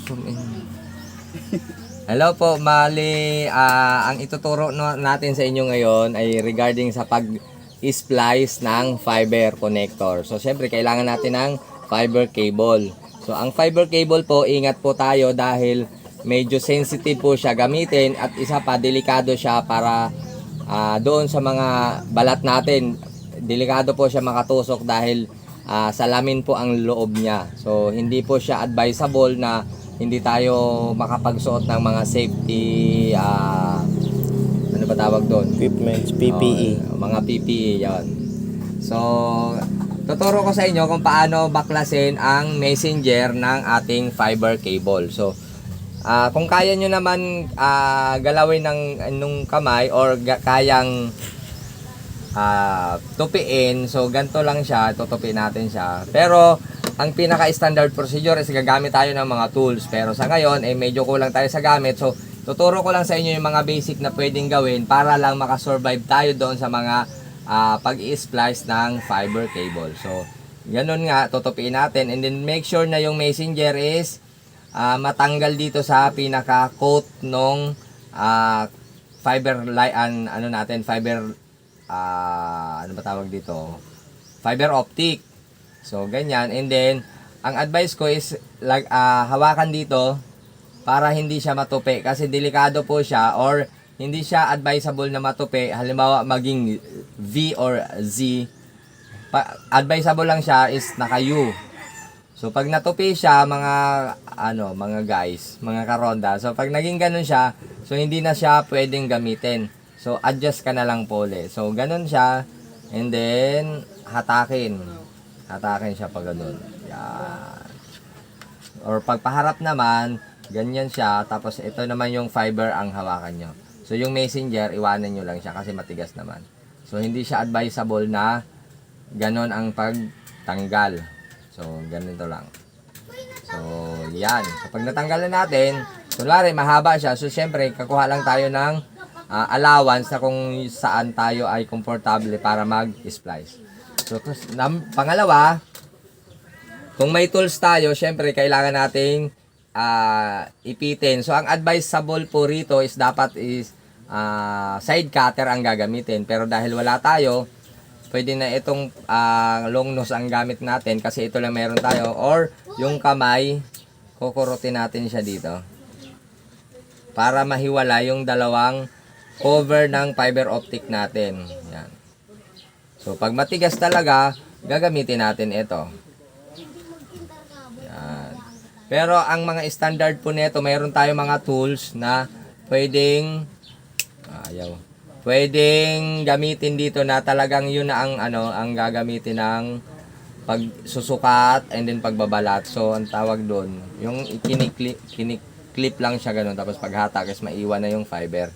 Zoom in. Hello po, Mali. Ang ituturo natin sa inyo ngayon ay regarding sa pag-splice ng fiber connector. So, syempre, kailangan natin ng fiber cable. So, ang fiber cable po, ingat po tayo dahil medyo sensitive po siya gamitin at isa pa, delikado siya para doon sa mga balat natin. Delikado po siya makatusok dahil salamin po ang loob niya. So, hindi po siya advisable na hindi tayo makapagsuot ng mga safety, ano ba tawag doon? Equipments, PPE. Mga PPE, yan. So, tuturo ko sa inyo kung paano baklasin ang messenger ng ating fiber cable. So, kung kaya nyo naman galawin nung kamay or kayang tupiin, so ganito lang siya, tutupiin natin siya. Pero ang pinaka-standard procedure is gagamit tayo ng mga tools. Pero sa ngayon, medyo kulang tayo sa gamit. So, tuturo ko lang sa inyo yung mga basic na pwedeng gawin para lang makasurvive tayo doon sa mga pag-i-splice ng fiber cable. So, ganun nga, tutupiin natin. And then, make sure na yung messenger is matanggal dito sa pinaka-coat nung fiber line, fiber, ano ba tawag dito? Fiber optic. So, ganyan. And then, ang advice ko is hawakan dito para hindi siya matupi. Kasi delikado po siya or hindi siya advisable na matupi. Halimbawa, maging V or Z. Advisable lang siya is naka-U. So, pag natupi siya, mga guys, mga karonda. So, pag naging ganun siya, so, hindi na siya pwedeng gamitin. So, adjust ka na lang po ulit. So, ganun siya. And then, hatakin siya pag ganun. Yan. Or pagpaharap naman, ganyan siya. Tapos ito naman yung fiber ang hawakan nyo. So yung messenger, iwanan nyo lang siya kasi matigas naman. So hindi siya advisable na ganun ang pagtanggal. So ganito lang. So yan. So pag natanggal na natin, kunwari mahaba siya. So syempre, kakuha lang tayo ng allowance na kung saan tayo ay komportable para mag-splice. So, pangalawa, kung may tools tayo, syempre, kailangan nating ipitin. So, ang advisable po rito is dapat side cutter ang gagamitin. Pero dahil wala tayo, pwede na itong long nose ang gamit natin kasi ito lang meron tayo. Or, yung kamay, kukurutin natin siya dito. Para mahiwala yung dalawang cover ng fiber optic natin. Yan. So, pag matigas talaga, gagamitin natin ito. Yan. Pero, ang mga standard po nito, mayroon tayo mga tools na pwedeng gamitin dito na talagang yun na ang gagamitin ng pagsusukat and then pagbabalat. So, ang tawag doon, yung kiniklip lang siya ganun. Tapos, paghatak is maiwan na yung fiber.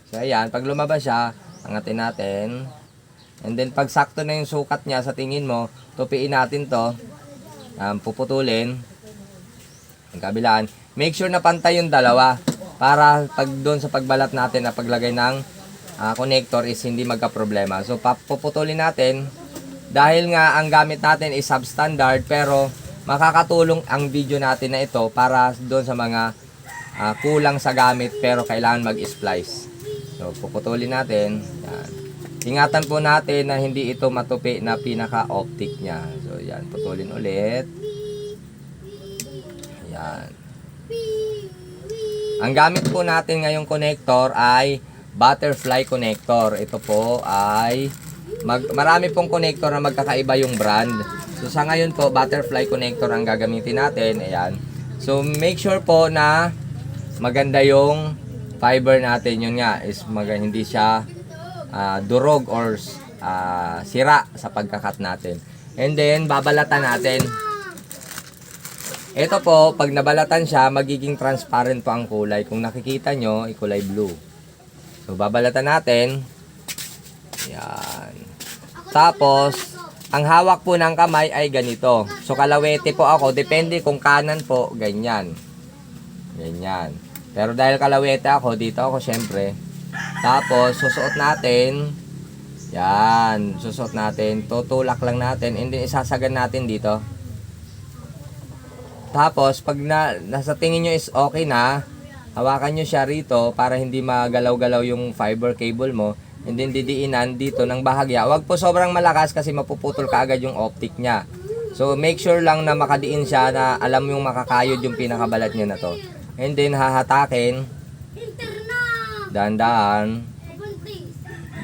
So, ayan. Pag lumabas siya, angatin natin. And then, pag sakto na yung sukat niya sa tingin mo, tupiin natin to. Puputulin. Ang kabilaan. Make sure na pantay yung dalawa. Para pag doon sa pagbalat natin na paglagay ng connector is hindi magka-problema. So, puputulin natin. Dahil nga, ang gamit natin is substandard. Pero, makakatulong ang video natin na ito para doon sa mga kulang sa gamit pero kailangan mag-splice. So, puputulin natin. Yan. Ingatan po natin na hindi ito matupi na pinaka-optic niya. So, yan. Putulin ulit. Yan. Ang gamit po natin ngayong connector ay butterfly connector. Ito po ay marami pong connector na magkakaiba yung brand. So, sa ngayon po, butterfly connector ang gagamitin natin. Ayan. So, make sure po na maganda yung fiber natin. Yun nga, is hindi siya durog or sira sa pagkakat natin. And then, babalatan natin. Ito po, pag nabalatan siya, magiging transparent po ang kulay. Kung nakikita nyo, kulay blue. So, babalatan natin. Yan. Tapos, ang hawak po ng kamay ay ganito. So, kalawete po ako. Depende kung kanan po, ganyan. Ganyan. Pero dahil kalawete ako, dito ako syempre. Tapos, susuot natin. Yan. Susuot natin. Tutulak lang natin. And then, isasagan natin dito. Tapos, pag nasa tingin nyo is okay na, hawakan nyo siya rito para hindi magalaw-galaw yung fiber cable mo. And then, didiinan dito ng bahagya. Huwag po sobrang malakas kasi mapuputol ka agad yung optic niya. So, make sure lang na makadiin siya na alam yung makakayod yung pinakabalat niya na to. And then, hahatakin. Dahan-dahan.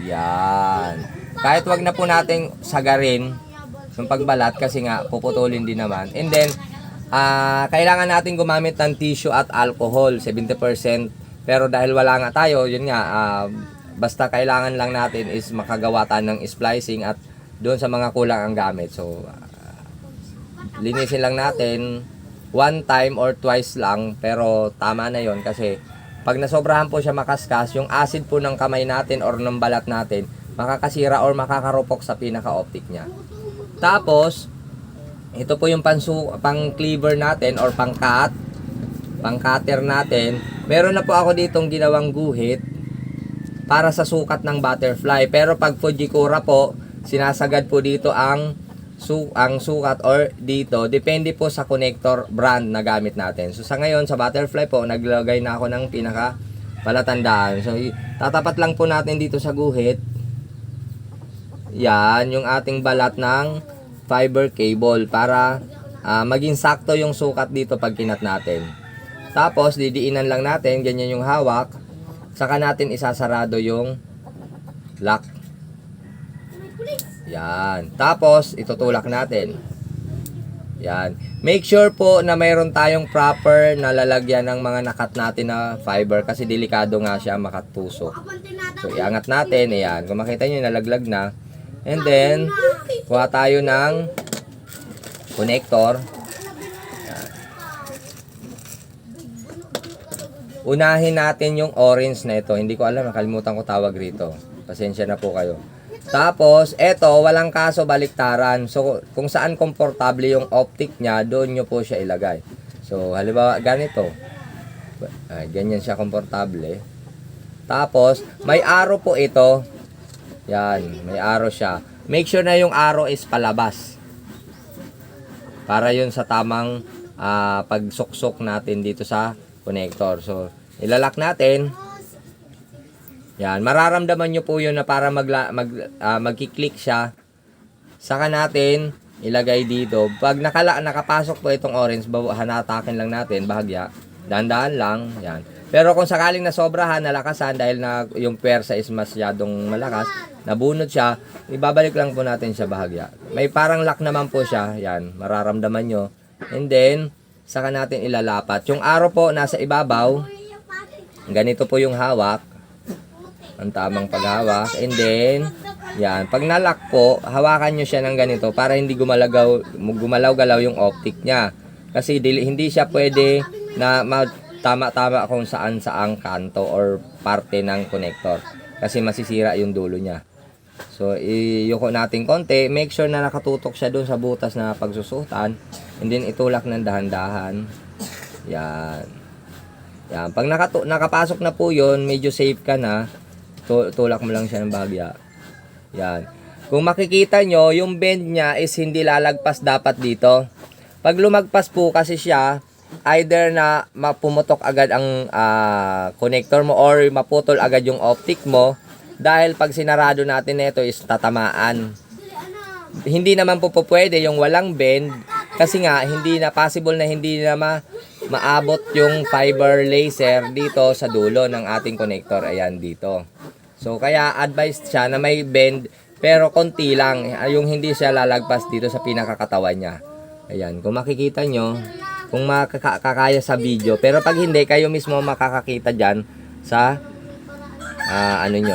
Yan. Kahit wag na po nating sagarin yung pagbalat kasi nga puputulin din naman. And then, kailangan natin gumamit ng tissue at alcohol, 70%. Pero dahil wala nga tayo, yun nga, basta kailangan lang natin is makagawa tayo ng splicing at doon sa mga kulang ang gamit. So, linisin lang natin one time or twice lang, pero tama na yon kasi pag nasobrahan po siya makaskas, yung acid po ng kamay natin or ng balat natin, makakasira or makakarupok sa pinaka-optic niya. Tapos, ito po yung pang-cleaver natin or pang-cutter natin. Meron na po ako ditong ginawang guhit para sa sukat ng butterfly. Pero pag Fujikura po, sinasagad po dito ang sukat or dito. Depende po sa connector brand na gamit natin. So sa ngayon, sa butterfly po, naglagay na ako ng pinaka palatandaan. So tatapat lang po natin dito sa guhit. Yan, yung ating balat ng fiber cable para maging sakto yung sukat dito pag kinat natin. Tapos, didiinan lang natin, ganyan yung hawak. Saka natin isasarado yung lock. Yan. Tapos, itutulak natin. Yan. Make sure po na mayroon tayong proper na lalagyan ng mga nakat natin na fiber kasi delikado nga siya makatpuso. So, iangat natin. Ayan. Kung makita nyo, nalaglag na. And then, kuha tayo ng connector. Yan. Unahin natin yung orange na ito. Hindi ko alam, nakalimutan ko tawag rito. Pasensya na po kayo. Tapos, eto, walang kaso baliktaran. So, kung saan komportable yung optic niya, doon nyo po siya ilagay. So, halimbawa, ganito. Ganyan siya komportable. Tapos, may arrow po ito. Yan, may arrow siya. Make sure na yung arrow is palabas. Para yun sa tamang pagsuksok natin dito sa connector. So, ilalak natin. Yan, mararamdaman nyo po yun na para magkiklik siya. Saka natin ilagay dito. Pag nakapasok po itong orange, hanatakin lang natin, bahagya. Dahan-dahan lang, yan. Pero kung sakaling nasobrahan, nalakasan dahil na yung pwersa is masyadong malakas, nabunot siya, ibabalik lang po natin siya bahagya. May parang lock naman po siya, yan, mararamdaman nyo. And then, saka natin ilalapat. Yung arrow po nasa ibabaw, ganito po yung hawak, ang tamang paghawak. And then, yan, pag nalock po, hawakan nyo siya ng ganito para hindi gumalaw-galaw yung optic niya. Kasi hindi siya pwede na tama-tama kung saan-saang kanto or parte ng connector kasi masisira yung dulo niya. So, iyuko natin konti. Make sure na nakatutok siya doon sa butas na pagsusutan. And then, itulak ng dahan-dahan. Yan. Yan. Pag nakapasok na po yun, medyo safe ka na. Tulak mo lang siya ng bahagya. Yan. Kung makikita nyo, yung bend niya is hindi lalagpas dapat dito. Pag lumagpas po kasi siya, either na mapumutok agad ang connector mo or maputol agad yung optic mo dahil pag sinarado natin nito is tatamaan. Hindi naman po pwede yung walang bend kasi nga hindi na possible na hindi na maabot yung fiber laser dito sa dulo ng ating connector. Ayan dito. So kaya advice siya na may bend pero konti lang yung hindi siya lalagpas dito sa pinakakatawan niya. Ayan, kung makikita nyo, kung makakaya sa video. Pero pag hindi, kayo mismo makakakita dyan sa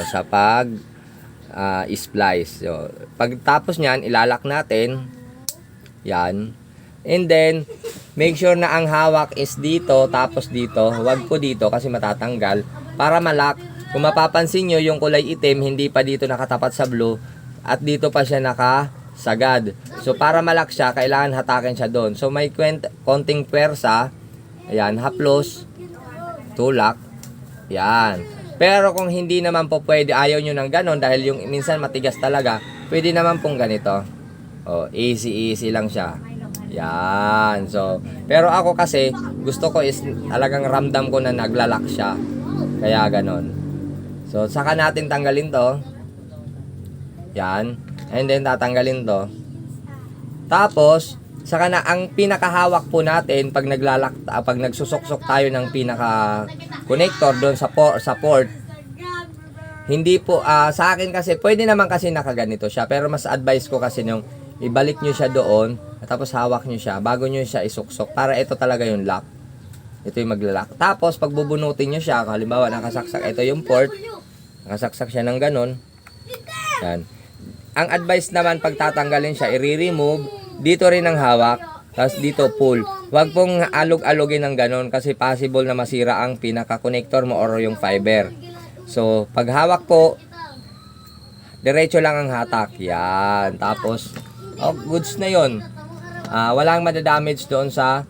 sa splice. So, pagtapos nyan, ilalak natin. Yan. And then, make sure na ang hawak is dito, tapos dito. Huwag po dito kasi matatanggal. Para malak, kung mapapansin nyo, yung kulay itim, hindi pa dito nakatapat sa blue. At dito pa siya nakasagad. So, para malak siya, kailangan hatakin siya doon. So, may konting pwersa. Ayan, haplos. Tulak. Ayan. Pero kung hindi naman po pwede, ayaw nyo ng ganon dahil yung minsan matigas talaga, pwede naman pong ganito. Oh, easy lang siya. Yan. So, pero ako kasi, gusto ko is talagang ramdam ko na naglalak siya. Kaya ganon. So, saka natin tanggalin to. Yan. And then, tatanggalin to. Tapos, saka na, ang pinakahawak po natin, pag pag nagsusuksok tayo ng pinaka-connector doon sa port, hindi po, sa akin kasi, pwede naman kasi nakaganito siya. Pero mas advice ko kasi nung ibalik nyo siya doon, at tapos hawak nyo siya, bago nyo siya isuksok, para ito talaga yung lock. Ito yung maglalak. Tapos, pag bubunutin nyo siya, halimbawa, nakasaksak, ito yung port, nakasaksak siya ng ganon. Yan. Ang advice naman, pag tatanggalin siya, i-remove, dito rin ang hawak, tapos dito pull. Huwag pong alog-alogin ng ganon, kasi possible na masira ang pinaka-connector mo or yung fiber. So, pag hawak po, diretso lang ang hatak. Yan. Tapos, goods na yon. Walang madadamage doon sa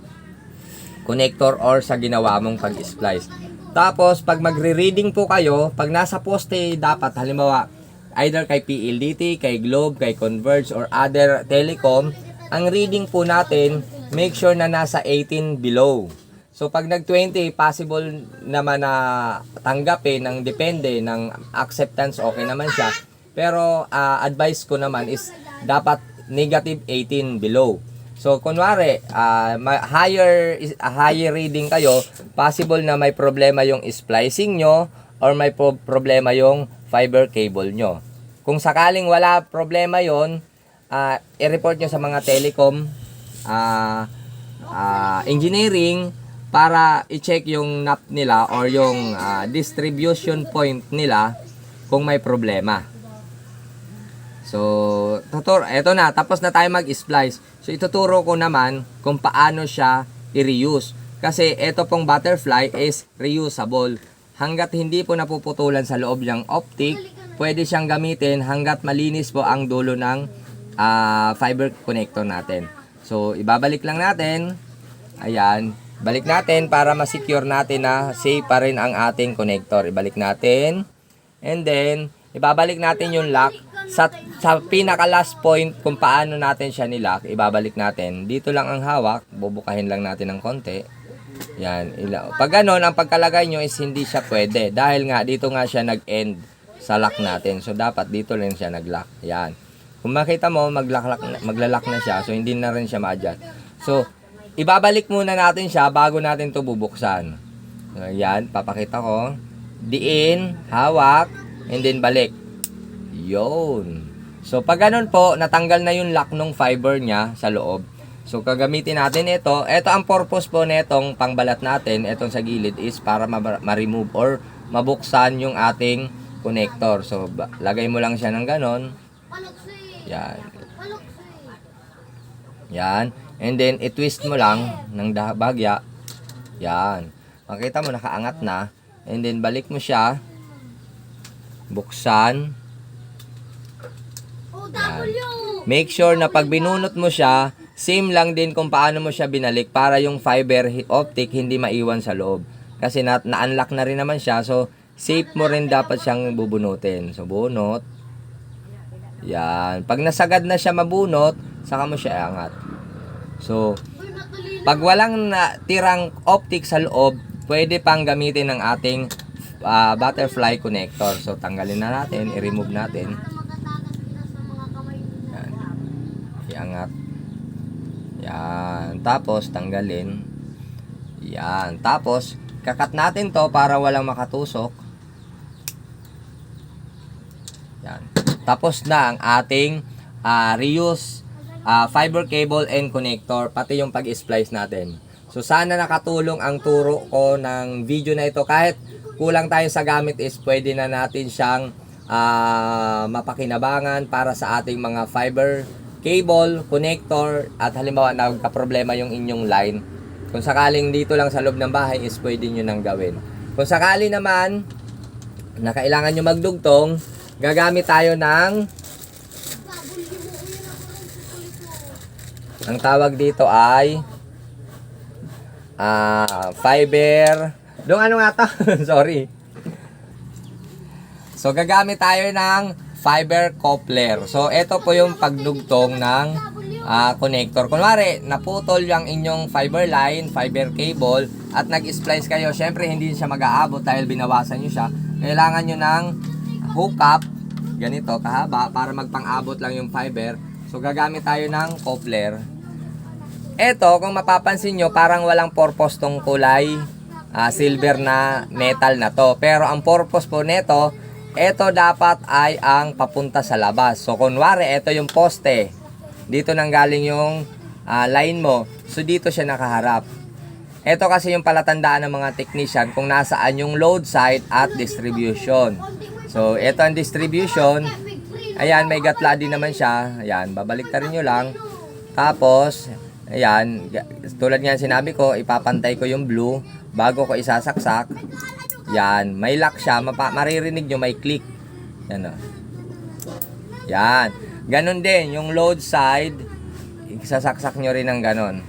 connector or sa ginawa mong pag-splice. Tapos, pag magre-reading po kayo, pag nasa poste, dapat, halimbawa, either kay PLDT, kay Globe, kay Converge, or other telecom, ang reading po natin, make sure na nasa 18 below. So, pag nag-20, possible naman na tanggapin ng depende ng acceptance, okay naman siya. Pero, advice ko naman is dapat negative 18 below. So, kunwari, higher reading kayo, possible na may problema yung splicing nyo or may problema yung fiber cable nyo. Kung sakaling wala problema yon, i-report nyo sa mga telecom, engineering, para i-check yung NAP nila or yung distribution point nila kung may problema. So, eto na, tapos na tayo mag-splice. So, ituturo ko naman kung paano siya i-reuse. Kasi eto pong butterfly is reusable. Hanggat hindi po napuputulan sa loob ng optic, pwede siyang gamitin hanggat malinis po ang dulo ng fiber connector natin. So, ibabalik lang natin. Ayan. Balik natin para ma-secure natin na safe pa rin ang ating connector. Ibalik natin. And then, ibabalik natin yung lock. Sa pinaka last point kung paano natin siya nilock, ibabalik natin. Dito lang ang hawak. Bubukahin lang natin ng konti. Yan. Pag ganon, ang pagkalagay nyo is hindi siya pwede. Dahil nga, dito nga siya nag-end sa lock natin. So, dapat dito lang siya nag-lock. Yan. Kung makita mo, maglalak na siya. So, hindi na rin siya ma-adjust. So, ibabalik muna natin siya bago natin ito bubuksan. Yan, papakita ko. Diin, hawak, and then balik. Yun. So, pag ganun po, natanggal na yung lock ng fiber niya sa loob. So, kagamitin natin ito. Ito ang purpose po netong pangbalat natin, itong sa gilid is para ma-remove or mabuksan yung ating connector. So, lagay mo lang siya ng ganon. Yan. Yan. And then, i-twist mo lang ng bahagya. Yan. Makita mo, nakaangat na. And then, balik mo siya. Buksan. Yan. Make sure na pag binunot mo siya, same lang din kung paano mo siya binalik para yung fiber optic hindi maiwan sa loob. Kasi na-unlock na rin naman siya. So, safe mo rin dapat siyang bubunutin. So, bunot. Yan. Pag nasagad na siya mabunot, saka mo siya iangat. So, pag walang tirang optic sa loob, pwede pang gamitin ng ating butterfly connector. So, tanggalin na natin, i-remove natin. Yan. Iangat. Yan. Tapos, tanggalin. Yan. Tapos, kakat natin to para walang makatusok. Yan. Tapos na ang ating reuse fiber cable and connector, pati yung pag-splice natin. So, sana nakatulong ang turo ko ng video na ito. Kahit kulang tayo sa gamit is pwede na natin siyang mapakinabangan para sa ating mga fiber cable, connector, at halimbawa nagka-problema yung inyong line. Kung sakaling dito lang sa loob ng bahay is pwede nyo nang gawin. Kung sakali naman na kailangan nyo magdugtong, gagamit tayo ng ang tawag dito ay fiber. Dong ano nga to? Sorry. So, gagamit tayo ng fiber coupler. So, ito po yung pagdugtong ng connector. Kunwari, naputol yung inyong fiber line, fiber cable, at nag-splice kayo. Syempre, hindi siya mag-aabot dahil binawasan nyo siya. Kailangan nyo ng hookup, ganito, kahaba, para magpang-abot lang yung fiber. So, gagamit tayo ng coupler. Eto, kung mapapansin nyo, parang walang purpose tong kulay silver na metal na to. Pero ang purpose po neto, eto dapat ay ang papunta sa labas. So, kunwari, eto yung poste. Dito nang galing yung line mo. So, dito siya nakaharap. Ito kasi yung palatandaan ng mga technician kung nasaan yung load side at distribution. So, ito ang distribution. Ayan, may gatla din naman siya. Ayan, babaliktarin nyo lang. Tapos, ayan, tulad nga sinabi ko, ipapantay ko yung blue bago ko isasaksak. Yan, may lock siya. Maririnig nyo, may click. Yan o. Yan. Ganon din, yung load side, isasaksak nyo rin ng ganon.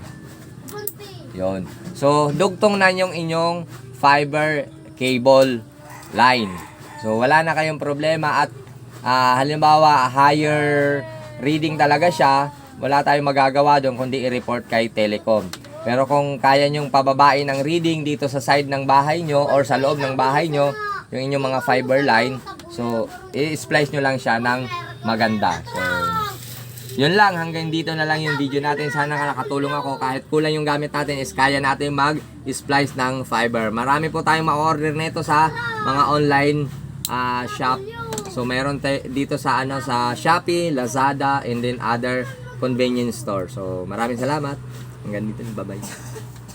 Yun. So, dugtong na yung inyong fiber cable line. So, wala na kayong problema at halimbawa, higher reading talaga siya, wala tayong magagawa doon kundi i-report kay Telecom. Pero kung kaya nyong pababain ng reading dito sa side ng bahay nyo or sa loob ng bahay nyo, yung inyong mga fiber line, so, i-splice nyo lang siya ng maganda. So, yun lang. Hanggang dito na lang yung video natin. Sana nakatulong ako. Kahit kulang yung gamit natin is kaya natin mag-splice ng fiber. Marami po tayong ma-order nito sa mga online shop. So, meron dito sa sa Shopee, Lazada, and then other convenience store. So, maraming salamat. Hanggang dito. Bye-bye.